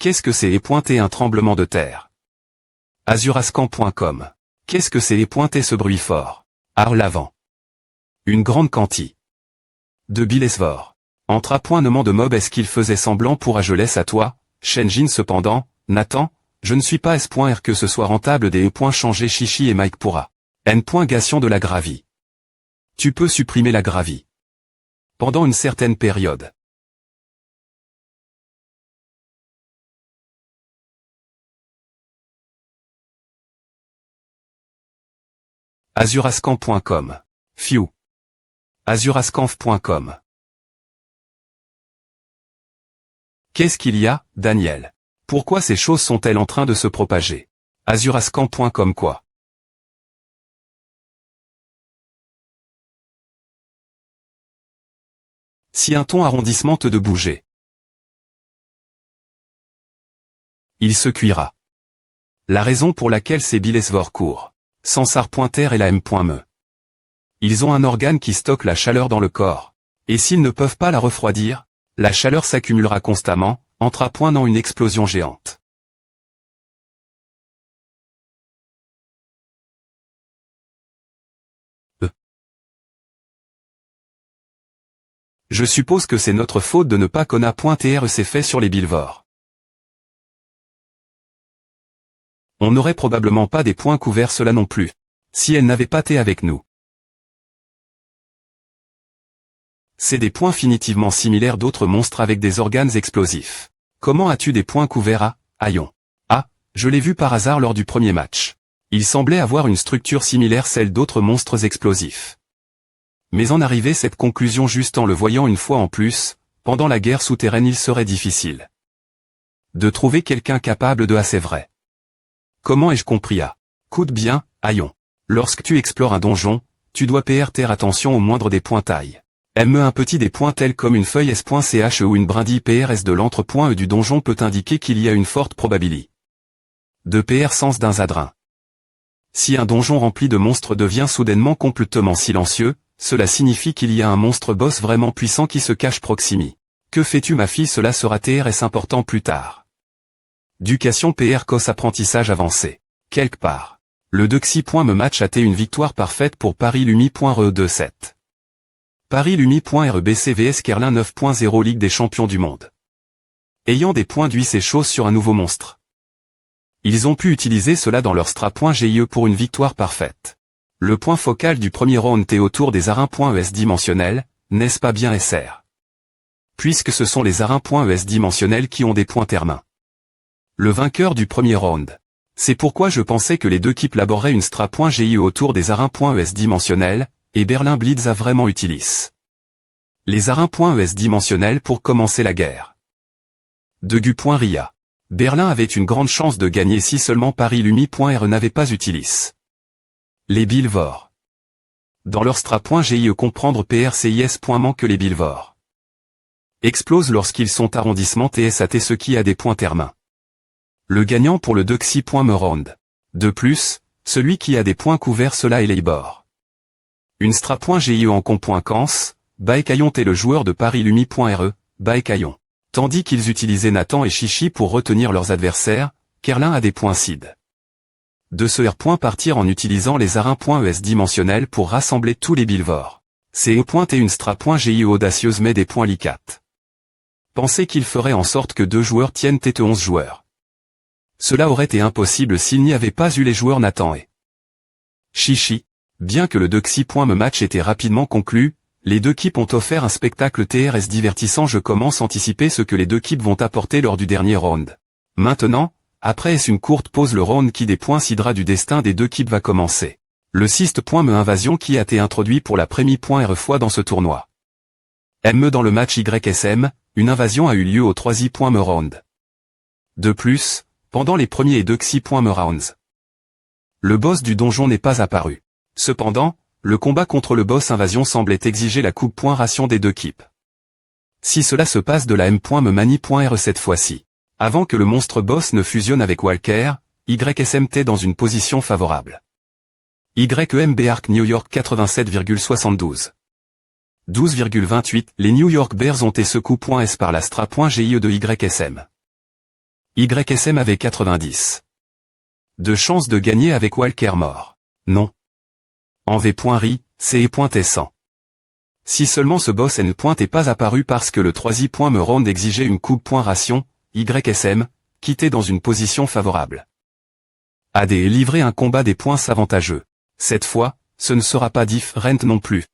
Qu'est-ce que c'est et un tremblement de terre? Azurascan.com. Qu'est-ce que c'est et ce bruit fort? Arlavant. Une grande quantité de Bilesvor. Entre appointement de mob, est-ce qu'il faisait semblant pour je laisse à toi, Shenjin cependant, Nathan, je ne suis pas S.R que ce soit rentable des changer Chichi et Mike pourra. N.gation de la gravie. Tu peux supprimer la gravie. Pendant une certaine période. Azurascan.com. Fiu. Azurascanf.com. Qu'est-ce qu'il y a, Daniel? Pourquoi ces choses sont-elles en train de se propager? Azurascan.com quoi? Si un ton arrondissement te de bouger, il se cuira. La raison pour laquelle ces Bilesvor courent, Sansar.ter et la M.me. Ils ont un organe qui stocke la chaleur dans le corps. Et s'ils ne peuvent pas la refroidir, la chaleur s'accumulera constamment, entraînant une explosion géante. Je suppose que c'est notre faute de ne pas connaître ses faits sur les Bilvor. On n'aurait probablement pas des points couverts cela non plus, si elle n'avait pas été avec nous. C'est des points finitivement similaires d'autres monstres avec des organes explosifs. Comment as-tu des points couverts à Aion? Ah, je l'ai vu par hasard lors du premier match. Il semblait avoir une structure similaire celle d'autres monstres explosifs. Mais en arriver cette conclusion juste en le voyant une fois en plus, pendant la guerre souterraine il serait difficile de trouver quelqu'un capable de assez vrai. Comment ai-je compris à? Coûte bien, Aion. Lorsque tu explores un donjon, tu dois faire attention au moindre des pointailles. Un petit des points tels comme une feuille S.ch ou une brindille PRS de l'entre-point du donjon peut indiquer qu'il y a une forte probabilité de PR sens d'un zadrin. Si un donjon rempli de monstres devient soudainement complètement silencieux, cela signifie qu'il y a un monstre boss vraiment puissant qui se cache proximi. Que fais-tu ma fille? Cela sera TRS important plus tard. Ducation PR cos apprentissage avancé. Quelque part. Le Dexy.me match a été une victoire parfaite pour Paris Lumi.re27. Paris Lumi.rebcvs Kerlin 9.0 Ligue des champions du monde. Ayant des points d'huile ces choses sur un nouveau monstre. Ils ont pu utiliser cela dans leur Stra.GIE pour une victoire parfaite. Le point focal du premier round est autour des arins.es dimensionnels, n'est-ce pas bien SR? Puisque ce sont les arins.es dimensionnels qui ont des points termains. Le vainqueur du premier round. C'est pourquoi je pensais que les deux équipes laboreraient une Stra.GIE autour des arins.es dimensionnels, et Berlin Blitz a vraiment utilisé les arins.es dimensionnels pour commencer la guerre. Degu.ria. Berlin avait une grande chance de gagner si seulement Paris Lumi.re n'avait pas utilisé les Bilvor. Dans leur Stra.GIE comprendre PRCIS. Manque les Bilvor explosent lorsqu'ils sont arrondissement TSAT ce qui a des points termains. Le gagnant pour le Dexy.me round. De plus, celui qui a des points couverts cela est Leibor. Une Stra.GIE en com.cans, Baekayon est le joueur de Paris Lumi.re, Baekayon. Tandis qu'ils utilisaient Nathan et Chichi pour retenir leurs adversaires, Kerlin a des points seed. De ce R. Partir en utilisant les arins.es dimensionnels pour rassembler tous les Bilvor. C'est et une Stra.GIE audacieuse mais des points licates. Pensez qu'il ferait en sorte que deux joueurs tiennent tête 11 joueurs. Cela aurait été impossible s'il n'y avait pas eu les joueurs Nathan et Chichi. Bien que le Dexy.me match était rapidement conclu, les deux équipes ont offert un spectacle TRS divertissant. Je commence à anticiper ce que les deux équipes vont apporter lors du dernier round. Maintenant, après une courte pause le round qui des points sidra du destin des deux équipes va commencer. Le Sist.me invasion qui a été introduit pour la première fois dans ce tournoi. Dans le match YSM, une invasion a eu lieu au 3i.me round. De plus, pendant les premiers et Dexy.me rounds, le boss du donjon n'est pas apparu. Cependant, le combat contre le boss invasion semblait exiger la coupe ration des deux équipes. Si cela se passe de la M.me mani.re cette fois-ci, avant que le monstre boss ne fusionne avec Walker, YSMT dans une position favorable. YEMB Arc New York 87,72. 12,28 Les New York Bears ont été secoués.s par la Stra.GIE de YSM. YSM avait 90. De chance de gagner avec Walker mort. Non. En V.ri, CE.100. Si seulement ce boss N n'est pas apparu parce que le 3i. Me round exigeait une coupe ration, YSM, quitté dans une position favorable. AD est livré un combat des points avantageux. Cette fois, ce ne sera pas différent non plus.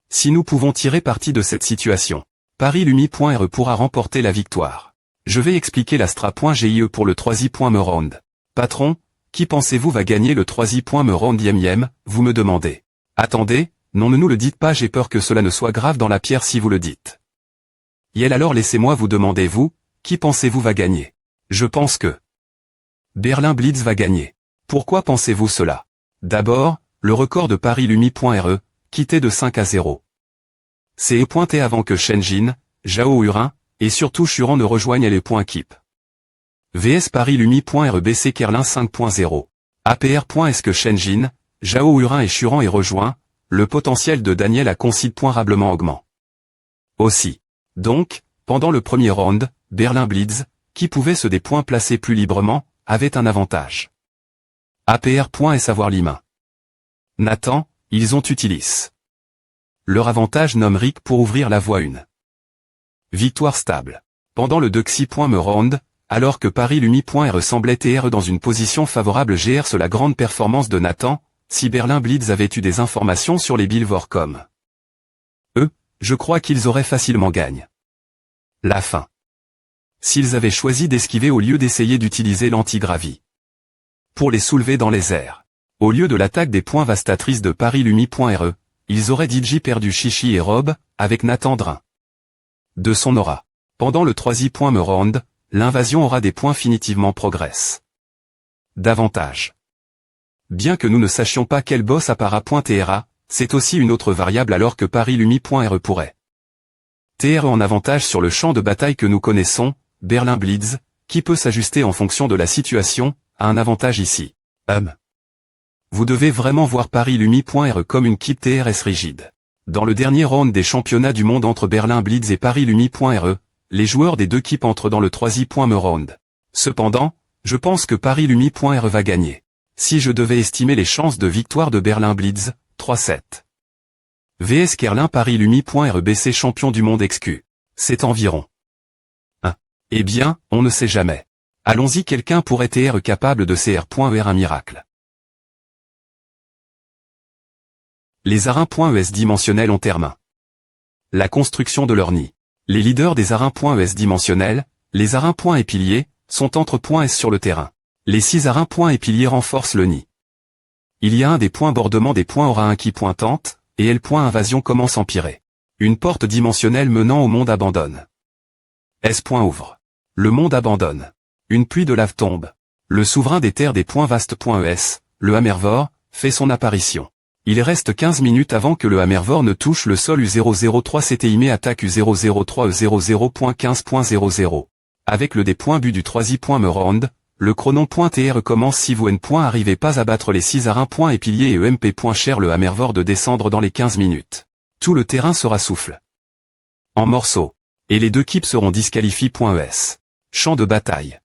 Si nous pouvons tirer parti de cette situation, Paris Lumi.re pourra remporter la victoire. Je vais expliquer la Stra.GIE pour le 3i. Me round. Patron, qui pensez-vous va gagner le 3i. Me round yem, vous me demandez. Attendez, non ne nous le dites pas, j'ai peur que cela ne soit grave dans la pierre si vous le dites. Yel alors laissez-moi vous demander vous, qui pensez-vous va gagner? Je pense que Berlin Blitz va gagner. Pourquoi pensez-vous cela? D'abord, le record de Paris Lumi.re, quitté de 5-0. C'est pointé avant que Shenjin, Zhao Hurin, et surtout Churan ne rejoignent les points keep. VS Paris Lumi.re BC Kerlin 5.0. APR. Est-ce que Shenjin, Zhao Hurin et Churan est rejoint? Le potentiel de Daniel a considérablement augmenté. Aussi. Donc, pendant le premier round, Berlin Blitz, qui pouvait se des points placés plus librement, avait un avantage. APR. Et savoir Limain. Nathan, ils ont utilisé leur avantage nomme Rick pour ouvrir la voie 1. Victoire stable. Pendant le 2xi. Me round, alors que Paris Lumi.re semblait TR dans une position favorable GR la grande performance de Nathan, si Berlin Blitz avait eu des informations sur les billboards comme eux, je crois qu'ils auraient facilement gagné la fin. S'ils avaient choisi d'esquiver au lieu d'essayer d'utiliser l'antigravi pour les soulever dans les airs. Au lieu de l'attaque des points vastatrices de Paris Lumi.re, ils auraient DJ perdu Chichi et Rob, avec Nathan Drin. De son aura. Pendant le 3i. Me round, l'invasion aura des points finitivement progresse. Davantage. Bien que nous ne sachions pas quel boss appara.tra, c'est aussi une autre variable alors que Paris Lumi.re pourrait TR en avantage sur le champ de bataille que nous connaissons, Berlin Blitz, qui peut s'ajuster en fonction de la situation, a un avantage ici. Vous devez vraiment voir Paris Lumi.re comme une équipe TRS rigide. Dans le dernier round des championnats du monde entre Berlin Blitz et Paris Lumi.re, les joueurs des deux équipes entrent dans le 3i. Me round. Cependant, je pense que Paris Lumi.re va gagner. Si je devais estimer les chances de victoire de Berlin Blitz, 3-7. VS Kerlin Paris Lumi.re BC champion du monde XQ. C'est environ 1. Eh bien, on ne sait jamais. Allons-y, quelqu'un pourrait être capable de CR.ER un miracle. Les arins.es dimensionnels ont terminé la construction de leur nid. Les leaders des arins.es dimensionnels, les arins.et piliers, sont entre .s sur le terrain. Les 6 arins.et piliers renforcent le nid. Il y a un des points bordement des points aura un qui pointante, et L. Invasion commence à empirer. Une porte dimensionnelle menant au monde abandonne. S. Ouvre. Le monde abandonne. Une pluie de lave tombe. Le souverain des terres des points vastes.es, le Hammervor, fait son apparition. Il reste 15 minutes avant que le Hammervor ne touche le sol U003 CTIME attaque U003 E00.15.00. Avec le D.but du 3i. Me round, le chronon.tr commence si vous n'arrivez pas à battre les 6 arins. Et piliers et EMP. Cher le Hammervor de descendre dans les 15 minutes. Tout le terrain sera souffle en morceaux. Et les deux équipes seront disqualifiées.es. Champ de bataille.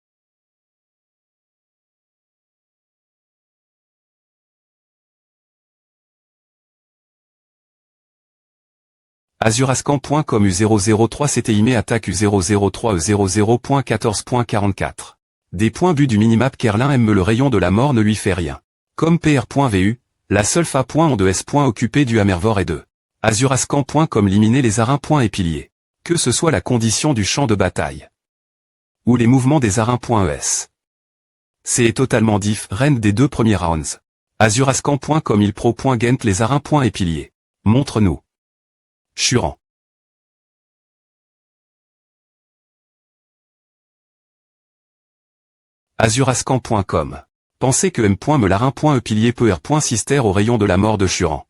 Azurascan.com U003 CTIME attaque U003 E00.14.44. Des points but du minimap Kerlin aime le rayon de la mort ne lui fait rien. Comme PR.vu, la seule fa. En de S. Occupé du Hammervor est de Azurascan.com éliminer les arins. Et piliers. Que ce soit la condition du champ de bataille ou les mouvements des arins.es. C'est totalement différent des deux premiers rounds. Azurascan.com il pro.gent les arins. Et piliers. Montre-nous. Churan. Azurascan.com. Pensez que M. Melarin. E pilier per. Sister au rayon de la mort de Churan.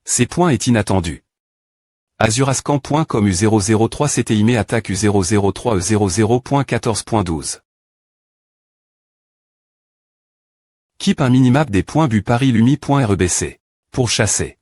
Ces points est inattendu. Azurascan.com U003 CTIME attaque U003 E00.14.12. Keep un minimap des points but Paris Lumi.rebc. Pour chasser.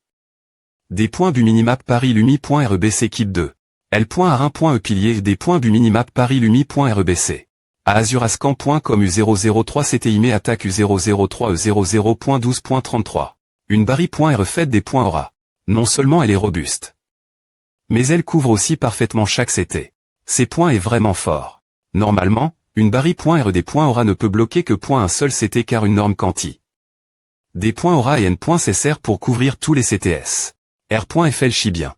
Des points but minimap Paris Lumi.rebc Keep 2. L. Arin. E pilier des points but minimap Paris Lumi.rebc. À azurascan.com U003 CTIME attaque U003 E00.12.33. Une Barry.re faite des points aura. Non seulement elle est robuste, mais elle couvre aussi parfaitement chaque CT. Ces points est vraiment fort. Normalement, une Barry.re des points aura ne peut bloquer que un seul CT car une norme quanti. Des points aura et N.C sert pour couvrir tous les CTS. R.FL chie bien.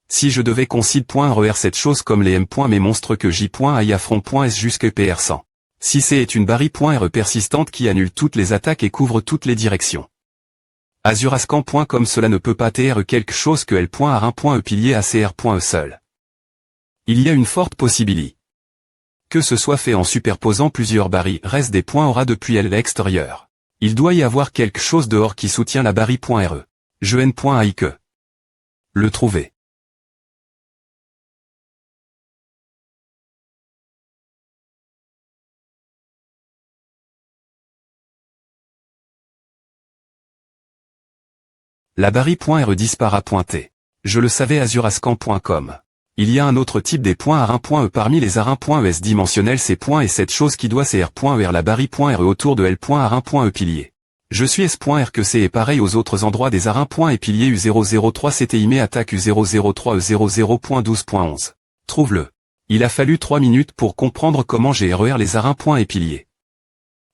Si je devais concede.RER cette chose comme les M. mais monstres que J.I affront.S jusque PR100. Si C est une Barry.re persistante qui annule toutes les attaques et couvre toutes les directions. Azurascan.com cela ne peut pas TR quelque chose que L.R1.E pilier ACR.E seul. Il y a une forte possibilité que ce soit fait en superposant plusieurs Barry reste des points aura depuis L l'extérieur. Il doit y avoir quelque chose dehors qui soutient la Barry.re. Je N.AI que le trouver. La Barry.re dispara.t. Je le savais azurascan.com. Il y a un autre type des points AR1.E parmi les AR1.ES dimensionnels ces points et cette chose qui doit CR.ER la Barry.re autour de L.R1.E pilier. Je suis S.R que C est pareil aux autres endroits des AR1.E pilier U003 CTIME attaque U003 E00.12.11. Trouve-le. Il a fallu 3 minutes pour comprendre comment j'ai RER les AR1.E pilier.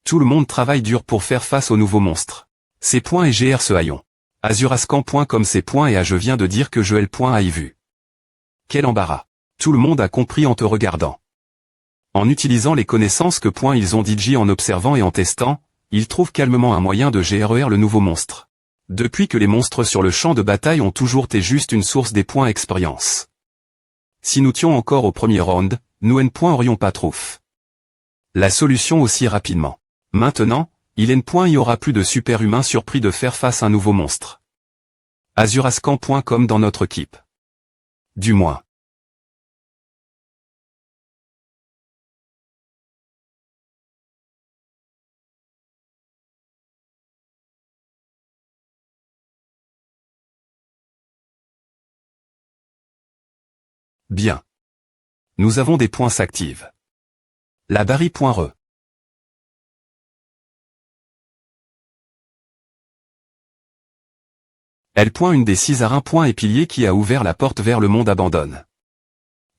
Tout le monde travaille dur pour faire face aux nouveaux monstres. Ces points et GR ce haillon. Azurascan.com ces points et je viens de dire que je L.ai vu. Quel embarras. Tout le monde a compris en te regardant. En utilisant les connaissances que ils ont dit en observant et en testant, ils trouvent calmement un moyen de GRER le nouveau monstre. Depuis que les monstres sur le champ de bataille ont toujours été juste une source des points expérience. Si nous tions encore au premier round, nous aurions pas trouf. La solution aussi rapidement. Maintenant, il y aura plus de super-humains surpris de faire face à un nouveau monstre. Azurascan.com dans notre équipe. Du moins. Bien. Nous avons des points s'activent. La Barry.re. Une des 6 AR1.E piliers qui a ouvert la porte vers le monde abandonne.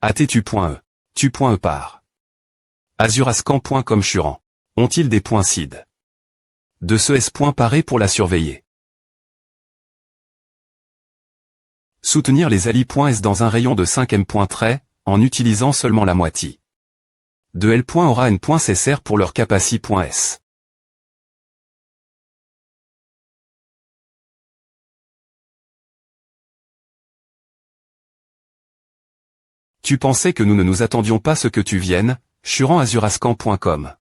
ATTU.E. Tu.E part. Azurascan.com Churan. Ont-ils des points CID? De ce S. Paré pour la surveiller. Soutenir les alliés.S dans un rayon de 5M. En utilisant seulement la moitié. De L. Aura N.C sert pour leur capacité.S. Tu pensais que nous ne nous attendions pas ce que tu viennes, Churan azurascan.com.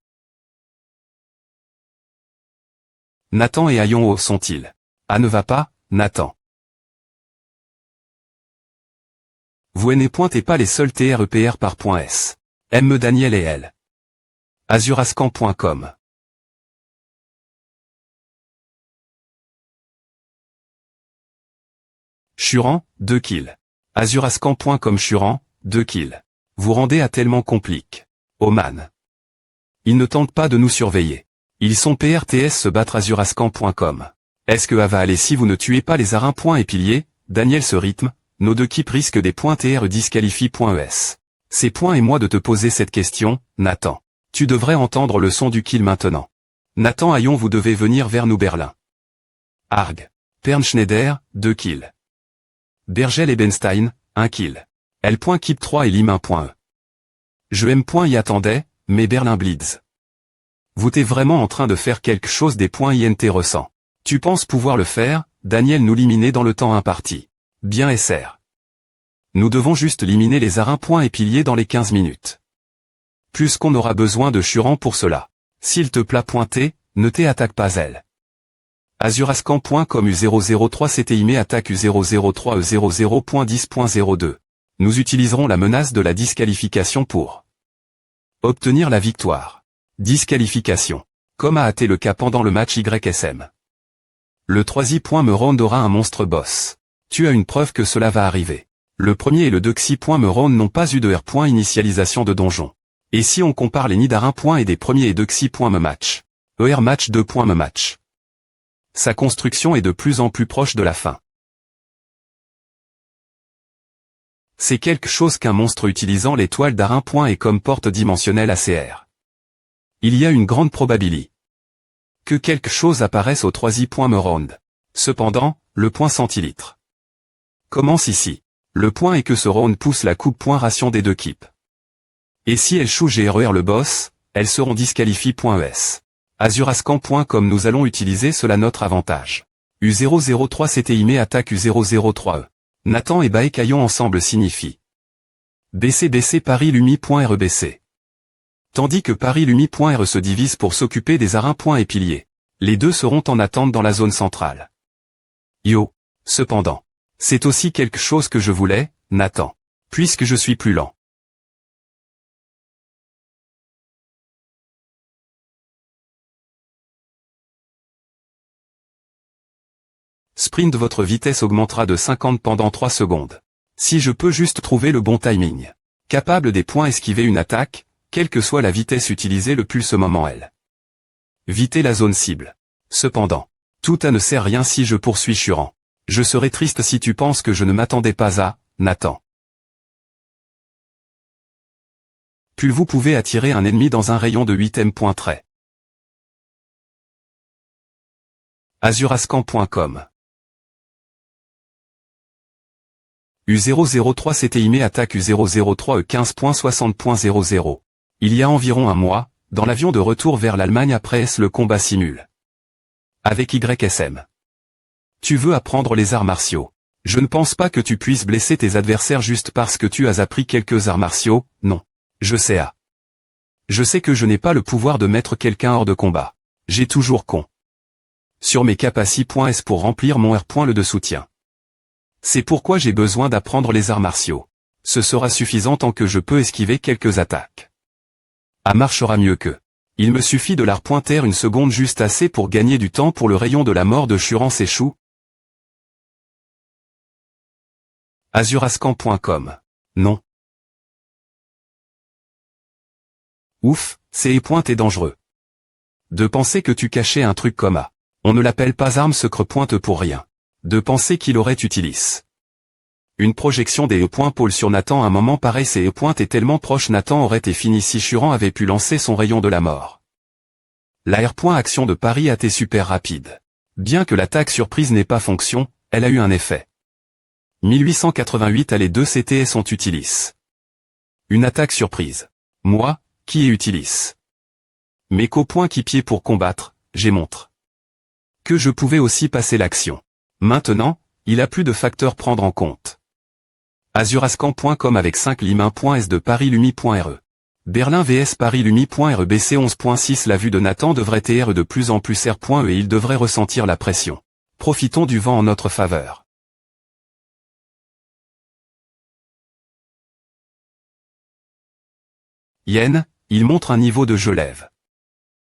Nathan et Ayon où sont-ils? Ah ne va pas, Nathan. Vous n'êtes pas les seuls TREPR par .S. M. Daniel et elle. Azurascan.com. Churan, 2 kills. Azurascan.com Churan, 2 kills. Vous rendez à tellement complique. Oman. Ils ne tentent pas de nous surveiller. Ils sont PRTS se battre azurascan.com. Est-ce que A va aller si vous ne tuez pas les AR1.E piliers? Daniel ce rythme, nos deux équipes risquent des points TR disqualifie.ES. C'est point et moi de te poser cette question, Nathan. Tu devrais entendre le son du kill maintenant. Nathan Ayon vous devez venir vers nous Berlin. Arg. Pernschneider, 2 kills. Bergel et Benstein, 1 kill. L.Keep 3 et Lim 1.E. Je y attendais, mais Berlin Blitz. Vous t'es vraiment en train de faire quelque chose des points INT ressent. Tu penses pouvoir le faire, Daniel nous liminer dans le temps imparti. Bien SR. Nous devons juste éliminer les AR1.E piliers dans les 15 minutes. Plus qu'on aura besoin de Churan pour cela. S'il te plaît pointer, ne t'attaque pas elle. Azurascan.com U003 CTIME attaque U003 E00.10.02. Nous utiliserons la menace de la disqualification pour obtenir la victoire. Disqualification. Comme a été le cas pendant le match YSM. Le 3e point me rendera un monstre boss. Tu as une preuve que cela va arriver. Le premier et le 2 me n'ont pas eu de R. Initialisation de donjon. Et si on compare les nids d'Ar 1 et des premiers et de Xi me match. ER match 2 me match. Sa construction est de plus en plus proche de la fin. C'est quelque chose qu'un monstre utilisant l'étoile d'Ar 1 et comme porte dimensionnelle ACR. Il y a une grande probabilité que quelque chose apparaisse au 3i me round. Cependant, le point centilitre commence ici. Le point est que ce round pousse la coupe point ration des deux équipes. Et si elles chouent GRER le boss, elles seront disqualifiées.es. Azurascan.com nous allons utiliser cela notre avantage. U003 CTIME attaque U003E. Nathan et Baekayon ensemble signifie BCBC Paris Lumi.REBC. Tandis que Paris Lumi.RE se divise pour s'occuper des Ar 1 et piliers. Les deux seront en attente dans la zone centrale. Yo. Cependant. C'est aussi quelque chose que je voulais, Nathan. Puisque je suis plus lent. Sprint, votre vitesse augmentera de 50 pendant 3 secondes. Si je peux juste trouver le bon timing. Capable des points esquiver une attaque, quelle que soit la vitesse utilisée le pulse moment L. Viter la zone cible. Cependant. Tout à ne sert rien si je poursuis Churan. Je serai triste si tu penses que je ne m'attendais pas à, Nathan. Puis vous pouvez attirer un ennemi dans un rayon de 8 m. Azurascan.com. U003 CTIME attaque U003 E15.60.00. Il y a environ un mois, dans l'avion de retour vers l'Allemagne après le combat simule. Avec YSM. Tu veux apprendre les arts martiaux. Je ne pense pas que tu puisses blesser tes adversaires juste parce que tu as appris quelques arts martiaux, non. Je sais à. Je sais que je n'ai pas le pouvoir de mettre quelqu'un hors de combat. J'ai toujours con. Sur mes capacités.s pour remplir mon R. Le de soutien. C'est pourquoi j'ai besoin d'apprendre les arts martiaux. Ce sera suffisant tant que je peux esquiver quelques attaques. A marchera mieux que. Il me suffit de la repointer une seconde juste assez pour gagner du temps pour le rayon de la mort de Churan s'échoue. Azurascan.com. Non. Ouf, c'est pointe et dangereux. De penser que tu cachais un truc comme A. On ne l'appelle pas arme secret pointe pour rien. De penser qu'il aurait utilisé une projection des E-points pôle sur Nathan à un moment pareil ces E-pointes est tellement proche Nathan aurait été fini si Churan avait pu lancer son rayon de la mort. La R. Action de Paris a été super rapide. Bien que l'attaque surprise n'ait pas fonction, elle a eu un effet. 1888 à les deux CTS sont utilisés. Une attaque surprise. Moi, qui est utilise. Mais qu'au point qui pied pour combattre, j'ai montre. Que je pouvais aussi passer l'action. Maintenant, il a plus de facteurs prendre en compte. Azurascan.com avec 5 Limain.s de Paris Lumi.RE. Berlin vs Paris Lumi.RE BC 11.6 La vue de Nathan devrait être de plus en plus R.E et il devrait ressentir la pression. Profitons du vent en notre faveur. Yen, il montre un niveau de jeu lève.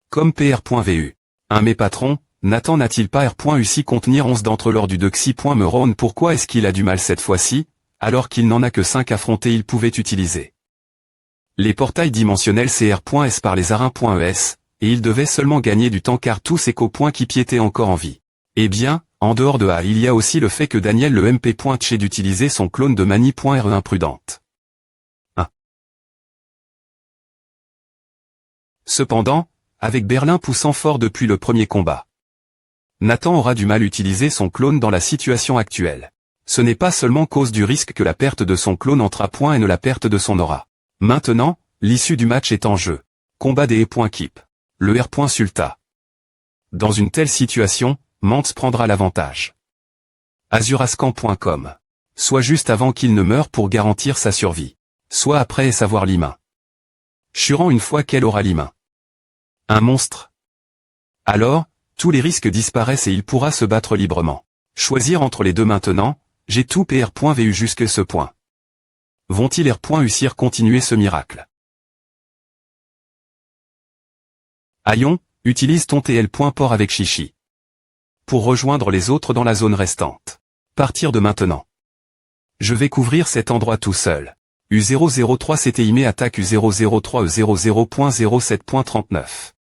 Comme PR.vu. Mes patrons, Nathan n'a-t-il pas R.U contenir 11 d'entre lors du Xi me round pourquoi est-ce qu'il a du mal cette fois-ci, alors qu'il n'en a que 5 affrontés il pouvait utiliser. Les portails dimensionnels CR.S par les Ar 1.es, et il devait seulement gagner du temps car tous ses copoints qui piétaient encore en vie. Eh bien, en dehors de A il y a aussi le fait que Daniel le MP.Tché d'utiliser son clone de Mani.RE imprudente. Cependant, avec Berlin poussant fort depuis le premier combat, Nathan aura du mal à utiliser son clone dans la situation actuelle. Ce n'est pas seulement cause du risque que la perte de son clone entre à point et ne la perte de son aura. Maintenant, l'issue du match est en jeu. Combat des E.Keep. Le R. Sulta. Dans une telle situation, Mantz prendra l'avantage. Azurascan.com. Soit juste avant qu'il ne meure pour garantir sa survie. Soit après et savoir Limain. Churan une fois qu'elle aura Limain. Un monstre. Alors, tous les risques disparaissent et il pourra se battre librement. Choisir entre les deux maintenant, j'ai tout PR.vu jusque ce point. Vont-ils R.Ucir continuer ce miracle? Aion, utilise ton TL.port avec Chichi. Pour rejoindre les autres dans la zone restante. Partir de maintenant. Je vais couvrir cet endroit tout seul. U003 CTIME attaque U003 E00.07.39.